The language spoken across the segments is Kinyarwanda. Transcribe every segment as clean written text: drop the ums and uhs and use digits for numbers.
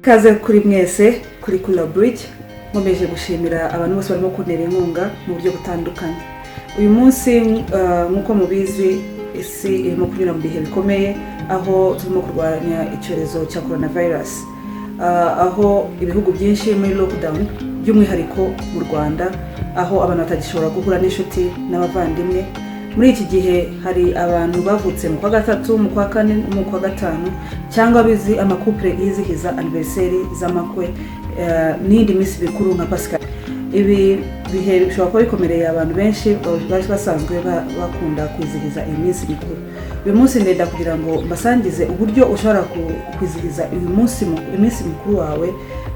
Kaze kuri mwese kuri Kula Bridge nkomeje gushimira abantu bose barimo kuntera inkunga mu buryo butandukanye. Uyu munsi nkuko mubizi isi irimo kunyura mu bihe bikomeye aho turimo kurwanya icyorezo cya coronavirus, aho ibihugu byinshi muri lockdown by'umwihariko mu Rwanda aho abantu batagishobora guhura n'inshuti n'abavandimwe. Muri iki gihe hari abantu bavutse mu kwa gatatu, mu kwa kane, mu kwa gatanu cyangwa bizi amakupure yizihiza anniversary z'amakwe n'indi minsi mikuru nka Pasika. Ibi bihe bishobora kuba bikomereye abantu benshi basanzwe bakunda kwizihiza iyi minsi mikuru. Uyu munsi ndenda kugira ngo mbasangize uburyo ushobora kwizihiza uyu munsi iminsi mikuru wawe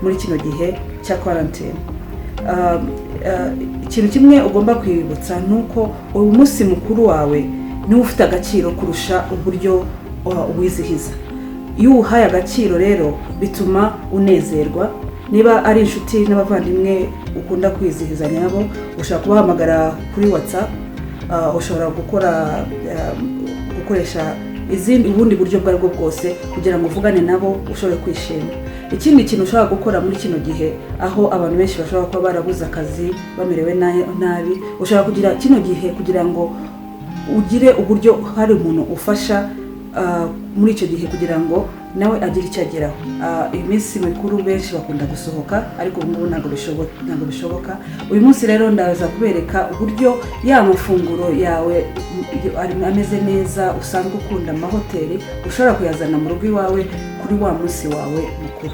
muri kino gihe cya quarantine. Ikintu kimwe ugomba kwibutsa nuko uyu munsi mukuru wawe ni ufite agaciro kurusha uburyo uwizihiza. Iyo uhaye agaciro rero bituma unezerwa. Niba ari inshuti n'abavandimwe ukunda kwizihiza nabo, ushobora kubahamagara kuri WhatsApp, ushobora gukoresha ubundi buryo bwarwo bwose kugira ngo uvugane nabo ushobore kwishima. Ikindi kintu ushobora gukora muri kino gihe aho abantu benshi bashobora kuba barabuze akazi, bamerewe nabi, ushobora kugira kino gihe kugira ngo ugire uburyo hari umuntu ufasha muri icyo gihe kugira ngo nawe agire icyo ageraho. Iminsi mikuru benshi bakunda gusohoka ariko ubu ntabwo bishoboka. Uyu munsi rero ndaza kubereka uburyo ya mafunguro yawe ameze neza usanzwe ukunda amahoteli ushobora kuyazana mu rugo iwawe kuri wa munsi wawe mukuru.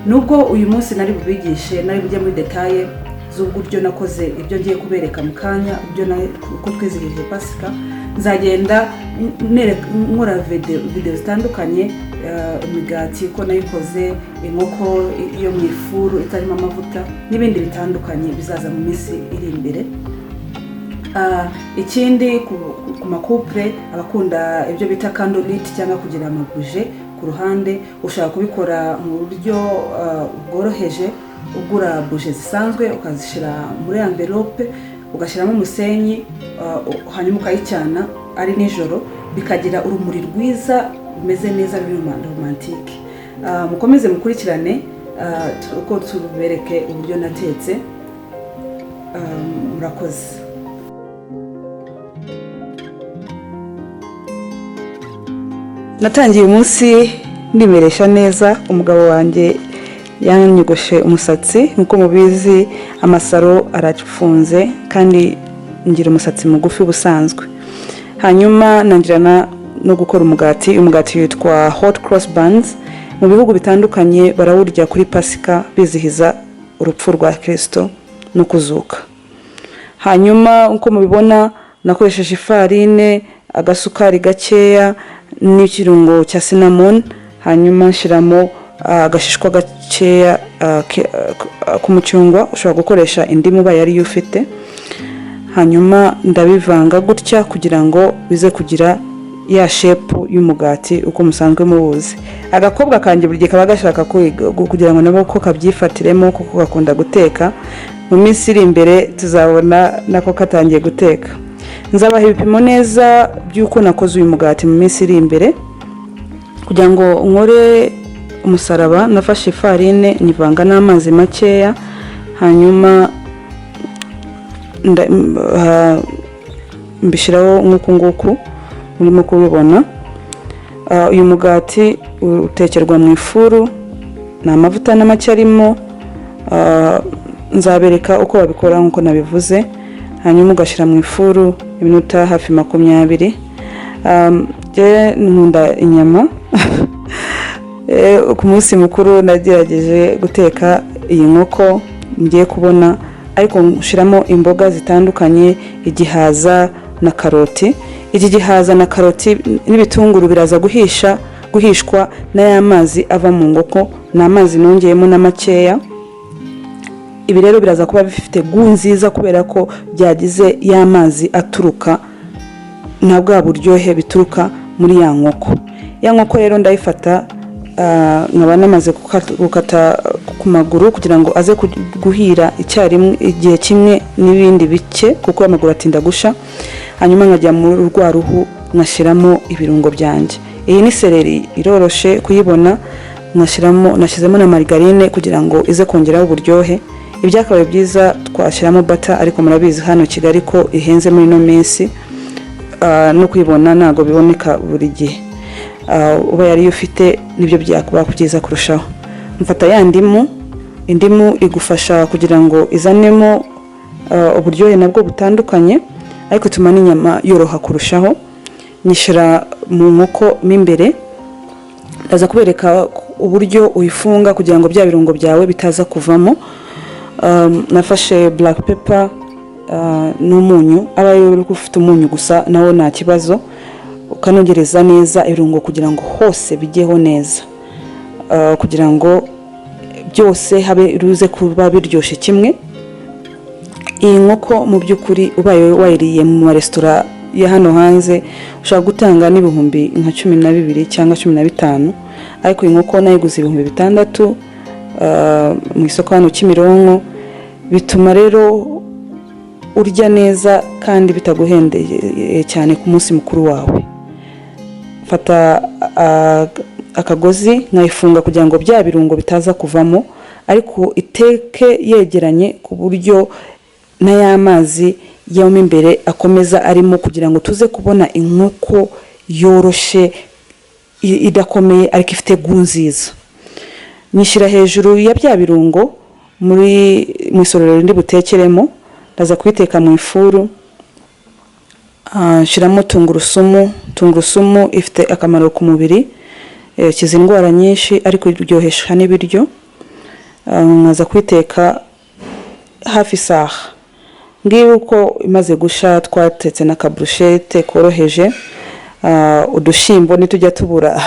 Nubwo uyu munsi nari bubigishe, nari bujya muri detaye z'uburyo nakoze ibyo ngiye kubereka mu kanya, uko twizihije Pasika, nzagenda nkora video zitandukanye, imigati ko nayikoze, inkoko yo mu ifuru itarimo amavuta n'ibindi bitandukanye bizaza mu minsi iri imbere. Ikindi ku makupure abakunda ibyo bita candlelit cyangwa kugira amabuje ku ruhande, ushaka kubikora mu buryo bworoheje. Ugura buje zisanzwe ukazishira muri envelope, ugashyiramo umusenyi, hanyuma ukayicana ari nijoro, bikagira urumuri rwiza rumeze neza ruri romantique. Mukomeze mukurikirane uko tubereke uburyo natetse. Murakoze. Natangiye umunsi ndimeresha neza. Umugabo wanjye yanyogoshe umusatsi. Nkuko mubizi amasaro arafunze kandi ngira umusatsi mugufi busanzwe. Hanyuma nangirana no gukora umugati. Umugati witwa hot cross buns. Mu bihugu bitandukanye barawurya kuri Pasika bizihiza urupfu rwa Kristo no kuzuka. Hanyuma uko mubibona nakoresheje ifarine, agasukari gakeya n'ikirungo cya cinnamon. Hanyuma nshiramo agashishwa gakeya kumucyungwa, ushobora gukoresha indimu ubaye ari ufite. Hanyuma ndabivanga gutya kugira ngo bize kugira ya shape y'umugati uko musanzwe mubuzi. Agakobwa kanje buri gihe kaba gashaka kugira ngo nabo ko kabyifatiremo kuko gakunda guteka. Mu minsi iri imbere tuzabona nako katangiye guteka. Nzabaha ibipimo neza by'uko nakoze uyu mugati mu minsi iri imbere. Kugira ngo nkore umusaraba nafashe ifarine nivanga n'amazi makeya, hanyuma mbishiraho nk'uku murimo kubibona. Uyu mugati utekerwa mu ifuru, na amavuta n'amake arimo. Nzabereka uko babikora nkuko nabivuze. Hanyuma ugashira mu ifuru iminota hafi 20. Je nkunda inyama. Ku munsi mukuru nagerageje guteka iyi nkoko ngiye kubona, ariko nshiramo imboga zitandukanye, igihaza na karoti. Iki gihaza na karoti n'ibitunguru biraza guhishwa n'amazi ava mu ngoko, n'amazi nongeyemo na makeya. Ibi rero biraza kuba bifite nziza kubera ko byagize y'amazi aturuka na bwa buryohe bituruka muri ya nkoko. Ya nkoko rero ndayifata nkaba namaze gukata ku maguru kugira ngo aze guhira icyarimwe igihe kimwe n'ibindi bike kuko amaguru atinda gusha. Hanyuma nkajya mu rwa ruhu nkashiramo ibirungo byanjye. Iyi ni seleri iroroshe kuyibona, nashyizemo na margarine kugira ngo ize kongeraho uburyohe. Ibyakabaye byiza twashyiramo butter, ariko murabizi hano Kigali ko ihenze muri no minsi, no kwibona ntago biboneka buri gihe. Uba yari ufite nibyo byakuba kugeza kurushaho. Mfata ya indimu igufasha kugira ngo izanemo uburyohe nabwo butandukanye, ariko tuma n'inyama yoroha kurushaho. Nyishira mu nkoko mimbere, ndaza kubereka uburyo uyifunga kugira ngo bya birungo byawe bitaza kuvamo. Nafashe black pepper n'umunyu, abayo ufite umunyu gusa nawo nta kibazo, ukanogereza neza ibirungo kugira ngo hose bijyeho neza, kugira ngo byose habe ruze kuba biryoshye kimwe. Iyi nkoko mu by'ukuri ubaye wayiriye mu restaurant ya hano hanze ushaka gutanga n'ibihumbi nka 12 cyangwa 15, ariko iyi nkoko nayiguze ibihumbi 6 mu isoko hano Kimironko. Bituma rero urya neza kandi bitaguhendeye cyane ku munsi mukuru wawe. Fata akagozi nkayifunga kugira ngo bya birungo bitaza kuvamo, ariko iteke yegeranye ku buryo na y'amazi yawemo imbere akomeza arimo, kugira ngo tuze kubona inkoko yoroshe idakomeye ariko ifite gunziza. Nyishira hejuru ya bya birungo mu isorero ndi butekeremo, ndaza kwiteka mu ifuru. Shiramo tungurusumu ifite akamaro ku mubiri, kiza indwara nyinshi ariko iryohesha n'ibiryo. Nkaza kwiteka hafi isaha. Ngiye uko imaze gusha, twatetse na kabrushete koroheje. Udushimbo nitujya tubura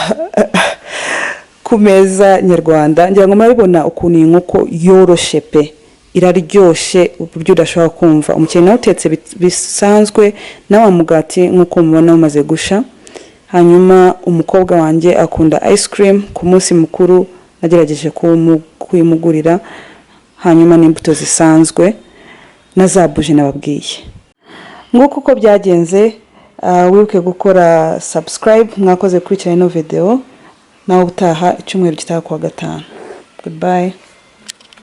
ku meza nyarwanda. Ngira ngo murabibona ukuntu inkoko yoroshe pe, iraryoshe uburyo udashobora kumva. Umuceri nawe utetse bisanzwe na wa mugati nkuko mubona umaze gusha. Hanyuma umukobwa wanjye akunda ice cream, ku munsi mukuru nagerageje kuyimugurira. Hanyuma n'imbuto zisanzwe na za buji nababwiye. Nguko uko byagenze. Wibuke gukora subscribe. Mwakoze kurikira ino video. Nawe utaha icyumweru gitaha kuwa 5. Goodbye.